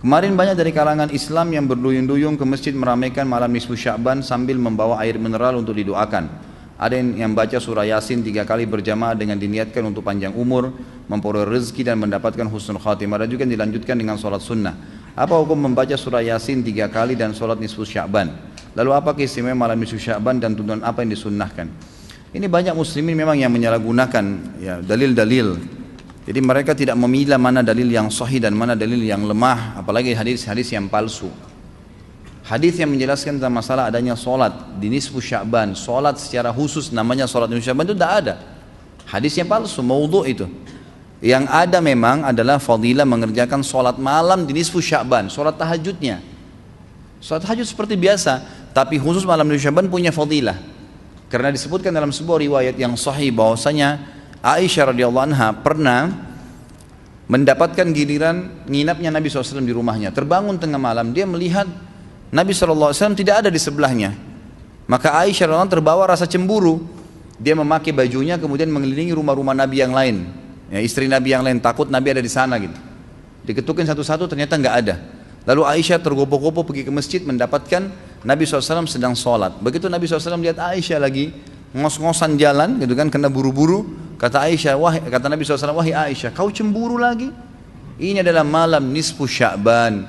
Kemarin banyak dari kalangan Islam yang berduyun-duyung ke masjid meramaikan malam nisfu Sya'ban sambil membawa air mineral untuk didoakan. Ada yang baca surah Yasin 3 kali berjamaah dengan diniatkan untuk panjang umur, memperoleh rezeki dan mendapatkan husnul khatimah. Ada juga yang dilanjutkan dengan sholat sunnah. Apa hukum membaca surah Yasin 3 kali dan sholat nisfu Sya'ban? Lalu apa keistimewaan malam nisfu Sya'ban dan tuntunan apa yang disunnahkan? Ini banyak muslimin memang yang menyalahgunakan ya, dalil-dalil. Jadi mereka tidak memilah mana dalil yang sahih dan mana dalil yang lemah, apalagi hadis-hadis yang palsu. Hadis yang menjelaskan tentang masalah adanya solat di nisfu Sya'ban, solat secara khusus namanya solat nisfu Sya'ban itu tidak ada. Hadisnya palsu, maudhu' itu. Yang ada memang adalah fadilah mengerjakan solat malam di nisfu Sya'ban, solat tahajudnya. Solat tahajud seperti biasa, tapi khusus malam nisfu Sya'ban punya fadilah. Karena disebutkan dalam sebuah riwayat yang sahih bahwasanya Aisyah radhiyallahu anha pernah mendapatkan giliran nginapnya Nabi SAW di rumahnya. Terbangun tengah malam, dia melihat Nabi SAW tidak ada di sebelahnya. Maka Aisyah radhiyallahu anha terbawa rasa cemburu. Dia memakai bajunya kemudian mengelilingi rumah-rumah Nabi yang lain, ya, istri Nabi yang lain, takut Nabi ada di sana gitu. Diketukin satu-satu, ternyata nggak ada. Lalu Aisyah tergopoh-gopoh pergi ke masjid mendapatkan Nabi SAW sedang sholat. Begitu Nabi SAW lihat Aisyah lagi ngos-ngosan jalan gitu kan, kena buru-buru, kata Nabi SAW, wahai Aisyah, kau cemburu lagi? Ini adalah malam nisfu Sya'ban.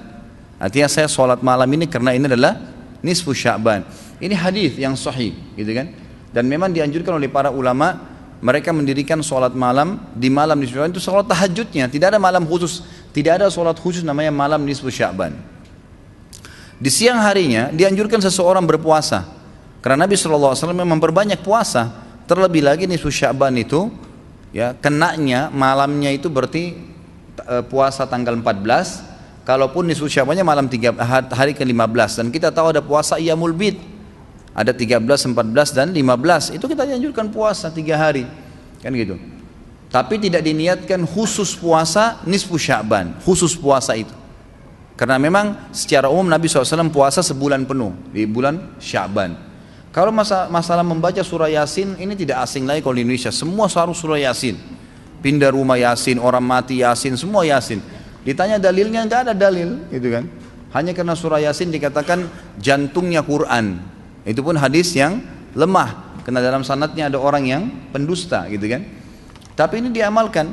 Artinya saya sholat malam ini karena ini adalah nisfu Sya'ban. Ini hadis yang sahih gitu kan. Dan memang dianjurkan oleh para ulama, mereka mendirikan sholat malam di malam nisfu Sya'ban itu sholat tahajudnya. Tidak ada malam khusus, tidak ada sholat khusus namanya malam nisfu Sya'ban. Di siang harinya dianjurkan seseorang berpuasa. Karena Nabi SAW memperbanyak puasa. Terlebih lagi nisfu Sya'ban itu ya, kenanya malamnya itu berarti puasa tanggal 14. Kalaupun nisfu Sya'bannya malam hari ke-15. Dan kita tahu ada puasa Iyamul Bid, ada 13, 14 dan 15. Itu kita dianjurkan puasa 3 hari kan gitu. Tapi tidak diniatkan khusus puasa nisfu Sya'ban, khusus puasa itu. Karena memang secara umum Nabi SAW puasa sebulan penuh di bulan Sya'ban. Kalau masalah membaca surah Yasin, ini tidak asing lagi kalau di Indonesia. Semua harus surah Yasin. Pindah rumah Yasin, orang mati Yasin, semua Yasin. Ditanya dalilnya, nggak ada dalil, gitu kan? Hanya karena surah Yasin dikatakan jantungnya Quran. Itu pun hadis yang lemah, karena dalam sanadnya ada orang yang pendusta, gitu kan? Tapi ini diamalkan.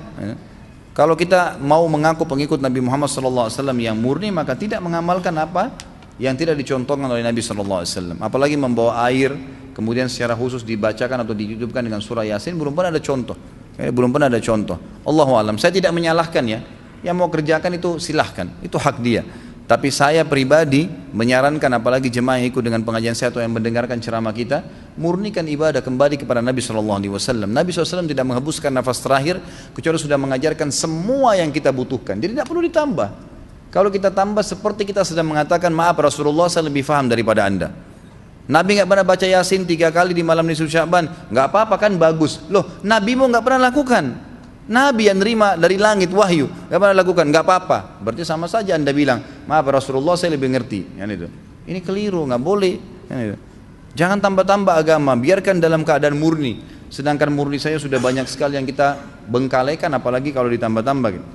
Kalau kita mau mengaku pengikut Nabi Muhammad SAW yang murni, maka tidak mengamalkan apa yang tidak dicontohkan oleh Nabi SAW. Apalagi membawa air kemudian secara khusus dibacakan atau ditutupkan dengan surah Yasin, belum pernah ada contoh. Belum pernah ada contoh. Allahu a'lam. Saya tidak menyalahkan ya, yang mau kerjakan itu silahkan, itu hak dia. Tapi saya pribadi menyarankan, apalagi jemaah yang ikut dengan pengajian saya atau yang mendengarkan ceramah kita, murnikan ibadah kembali kepada Nabi SAW. Nabi SAW tidak menghembuskan nafas terakhir kecuali sudah mengajarkan semua yang kita butuhkan. Jadi tidak perlu ditambah. Kalau kita tambah seperti kita sedang mengatakan, maaf Rasulullah saya lebih faham daripada anda. Nabi nggak pernah baca Yasin 3 kali di malam nisfu Sya'ban, nggak apa-apa kan, bagus. Loh, Nabi mau nggak pernah lakukan. Nabi yang nerima dari langit wahyu nggak pernah lakukan, nggak apa-apa. Berarti sama saja anda bilang, maaf Rasulullah saya lebih ngerti. Itu. Ini keliru, nggak boleh. Itu. Jangan tambah-tambah agama, biarkan dalam keadaan murni. Sedangkan murni saya sudah banyak sekali yang kita bengkalekan, apalagi kalau ditambah-tambah. Gitu.